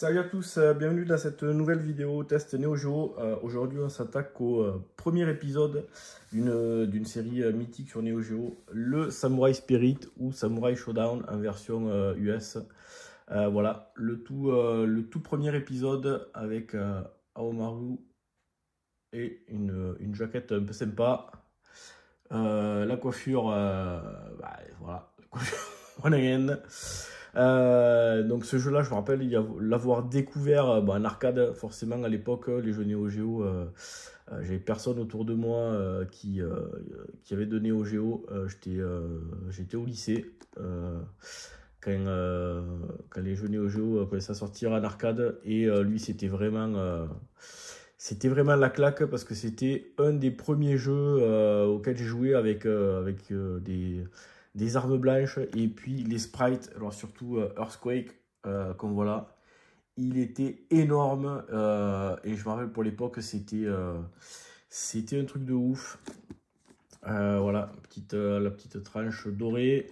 Salut à tous, bienvenue dans cette nouvelle vidéo test Neo Geo. Aujourd'hui on s'attaque au premier épisode d'une série mythique sur Neo Geo, le Samurai Spirit ou Samurai Showdown en version US. Voilà, le tout premier épisode avec Aomaru et une jaquette un peu sympa. La coiffure, voilà, la coiffure moyenne. Donc ce jeu-là, je me rappelle l'avoir découvert en arcade, forcément à l'époque, les jeux Neo Geo, j'avais personne autour de moi qui avait de Neo Geo. J'étais au lycée quand les jeux Neo Geo commençaient à sortir en arcade, et lui c'était vraiment la claque parce que c'était un des premiers jeux auxquels j'ai joué avec des armes blanches et puis les sprites, alors surtout Earthquake, comme voilà, il était énorme et je me rappelle pour l'époque c'était un truc de ouf. Voilà, la petite tranche dorée,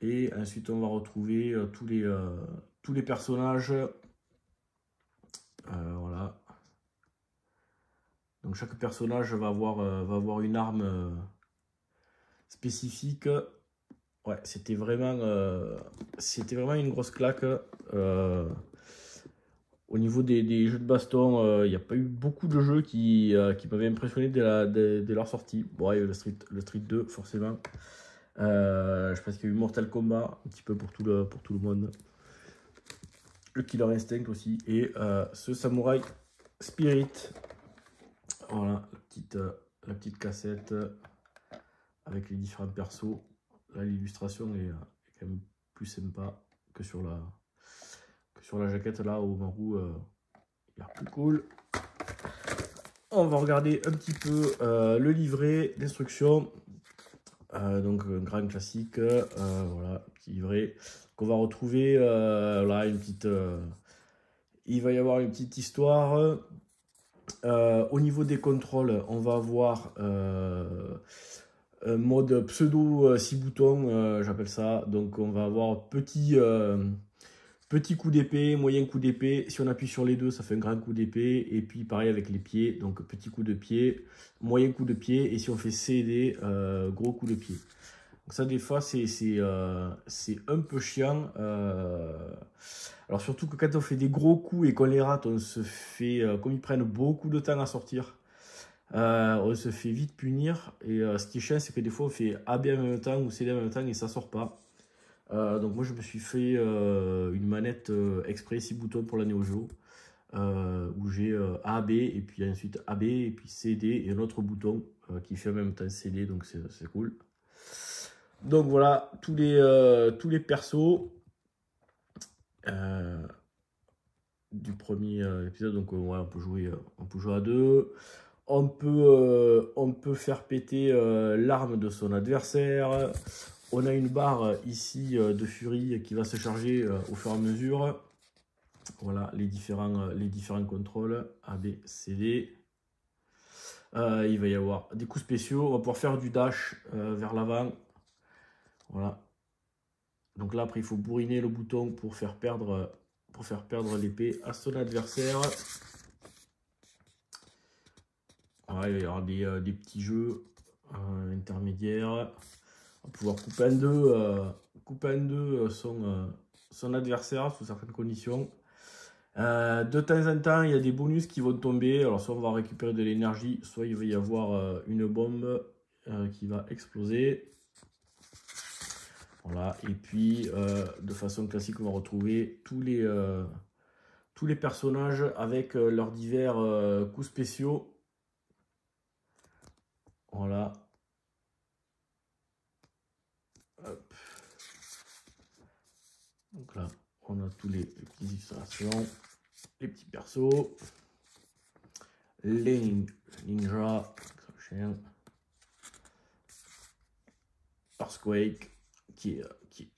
et ensuite on va retrouver tous les personnages. Voilà, donc chaque personnage va avoir une arme spécifique. Ouais, c'était vraiment une grosse claque. Au niveau des jeux de baston, il n'y a pas eu beaucoup de jeux qui m'avaient impressionné dès leur sortie. Bon, il y a eu le Street 2, forcément. Je pense qu'il y a eu Mortal Kombat, un petit peu pour tout le monde. Le Killer Instinct aussi. Et ce Samurai Spirit. Voilà, la petite cassette avec les différents persos. Là, l'illustration est quand même plus sympa que sur la jaquette. Là, au Maru, il est plus cool. On va regarder un petit peu le livret d'instructions. Donc, un grand classique. Voilà, petit livret qu'on va retrouver. Là, il va y avoir une petite histoire. Au niveau des contrôles, on va avoir un mode pseudo 6 boutons, j'appelle ça. Donc on va avoir petit coup d'épée, moyen coup d'épée. Si on appuie sur les deux, ça fait un grand coup d'épée. Et puis pareil avec les pieds, donc petit coup de pied, moyen coup de pied. Et si on fait C et D, gros coup de pied. Donc ça, des fois, c'est un peu chiant. Alors surtout que quand on fait des gros coups et qu'on les rate, on se fait, comme ils prennent beaucoup de temps à sortir, on se fait vite punir. Et ce qui est chiant, c'est que des fois on fait AB en même temps ou CD en même temps et ça sort pas. Donc moi je me suis fait une manette exprès 6 boutons pour la Neo Geo, où j'ai AB et puis ensuite AB et puis CD et un autre bouton qui fait en même temps CD, donc c'est cool. Donc voilà tous les persos du premier épisode. Donc ouais, on peut jouer à deux. On peut faire péter l'arme de son adversaire. On a une barre ici de furie qui va se charger au fur et à mesure. Voilà les différents contrôles A, B, C, D. Il va y avoir des coups spéciaux. On va pouvoir faire du dash vers l'avant. Voilà. Donc là, après, il faut bourriner le bouton pour faire perdre l'épée à son adversaire. Voilà, il va y avoir des petits jeux intermédiaires. On va pouvoir couper en deux son adversaire sous certaines conditions. De temps en temps, il y a des bonus qui vont tomber. Alors, soit on va récupérer de l'énergie, soit il va y avoir une bombe qui va exploser. Voilà. Et puis, de façon classique, on va retrouver tous les personnages avec leurs divers coups spéciaux. Voilà. Hop. Donc là, on a tous les petites illustrations, les petits persos, les ninjas, Earthquake qui est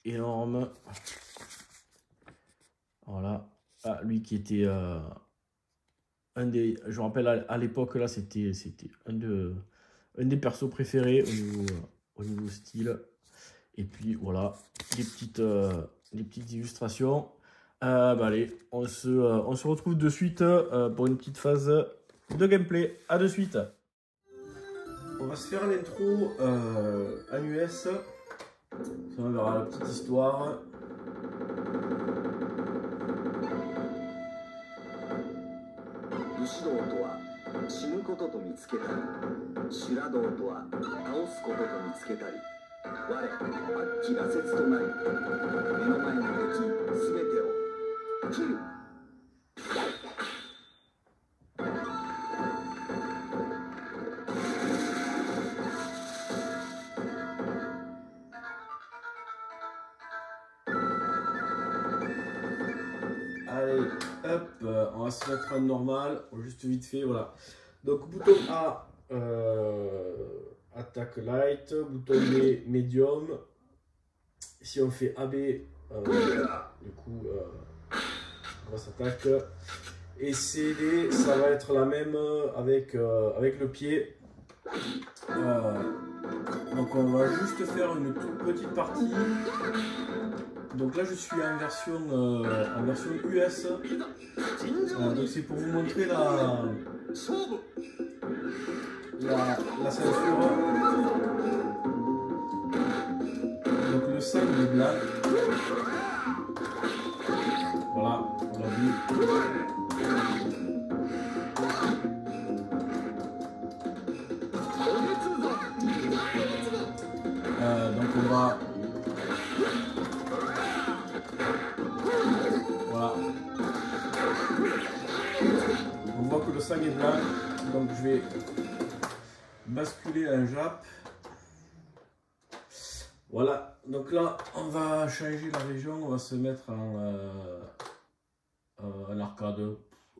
énorme. Voilà. Ah, lui qui était je me rappelle à l'époque là, c'était un des persos préférés au niveau style. Et puis voilà, les petites illustrations. Bah allez, on se retrouve de suite pour une petite phase de gameplay. À de suite. On va se faire l'intro en US. On verra la petite histoire. 武士道とは死ぬことと見つけたり、修羅道とは倒すことと見つけたり、我悪鬼羅刹となり、目の前の敵すべてを切る。Allez, hop, on va se mettre en normal, juste vite fait, voilà. Donc bouton A, attaque light, bouton B, medium. Si on fait AB, du coup, grosse attaque. Et CD, ça va être la même avec le pied. Donc on va juste faire une toute petite partie. Donc là je suis en version US. Donc c'est pour vous montrer la ceinture. Donc le sang est blanc. Voilà, on l'a vu. Donc on va... Voilà. On voit que le sang est blanc, donc je vais basculer un jap. Voilà, donc là on va changer la région, on va se mettre en arcade.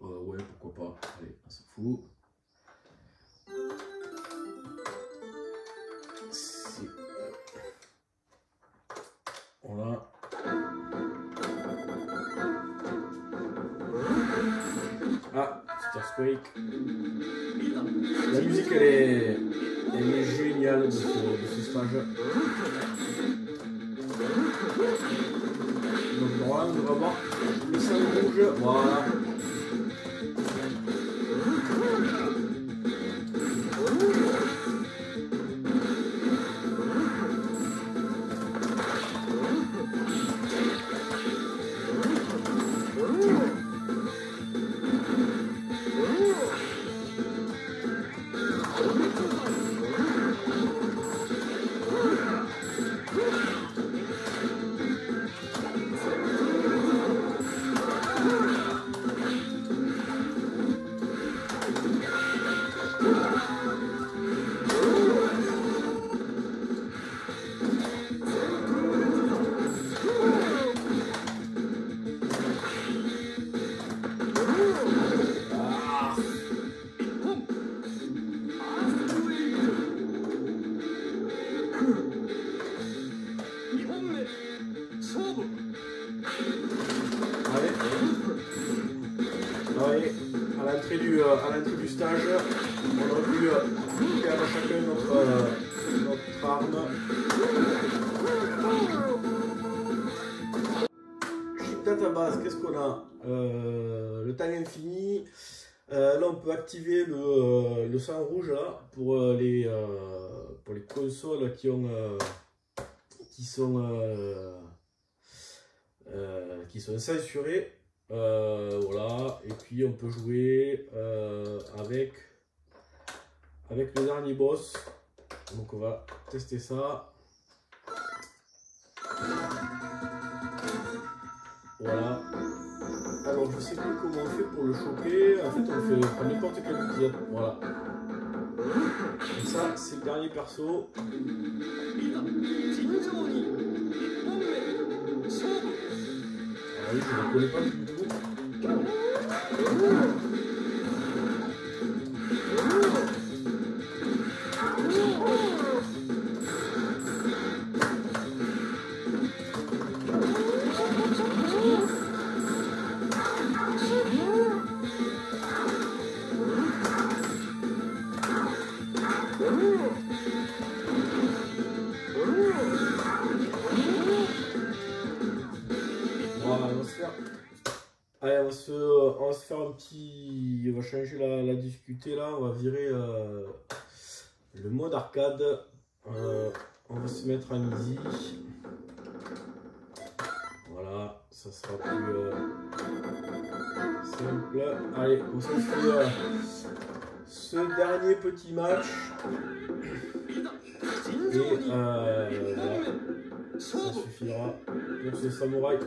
Ouais, pourquoi pas, allez, on s'en fout. Voilà. Ah, c'est Earthquake. La musique elle est géniale de ce stage. Donc voilà, on va voir le sang rouge. Voilà. À l'entrée du stage, on aurait pu faire à chacun notre arme. Chip database, qu'est-ce qu'on a? Le temps infini. Là, on peut activer le sang rouge là, pour les consoles qui sont censurées. Voilà, et puis on peut jouer avec le dernier boss. Donc on va tester ça. Voilà. Alors je sais plus comment on fait pour le choper. En fait on fait par n'importe quel outil. Voilà. Et ça c'est le dernier perso. Ah oui, je ne le connais pas du tout. Voilà, on va se faire faire un petit... On va changer la difficulté là, on va virer le mode arcade. On va se mettre en easy. Voilà, ça sera plus simple. Allez, on se fait ce dernier petit match. Et voilà, ça suffira pour ce samouraï.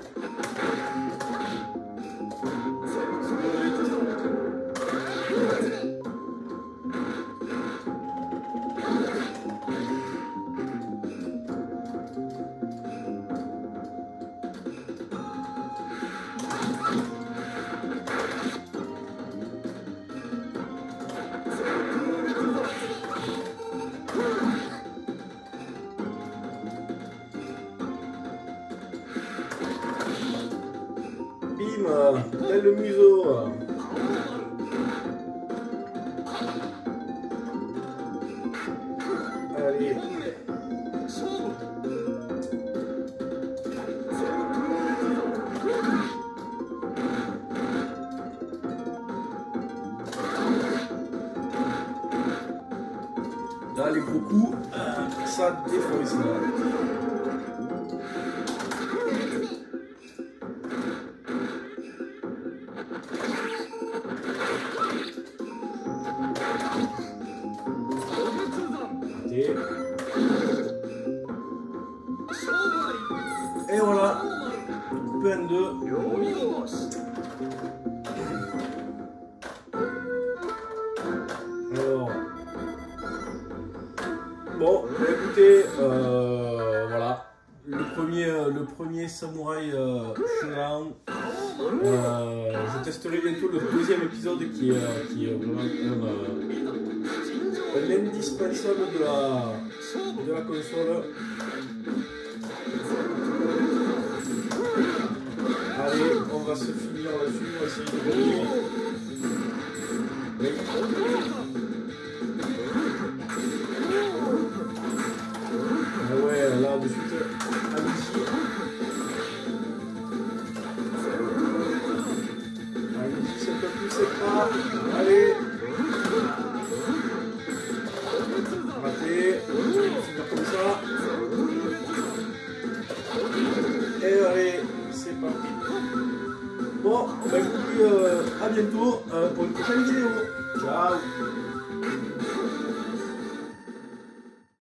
Tel le museau. Allez. Là, les gros coups, ça défonce. Et voilà, PN2. Alors, bon, écoutez, voilà, le premier samouraï showdown. Je testerai bientôt le deuxième épisode qui est vraiment un indispensable de la console. Allez, on va se finir là-dessus, on va essayer de gagner. Oui. Ah ouais, là de suite, allez-y. Allez-y, c'est un peu plus sympa. Allez. Raté. On va finir comme ça. Et allez, c'est parti. Bon, bah écoutez, à bientôt pour une prochaine vidéo.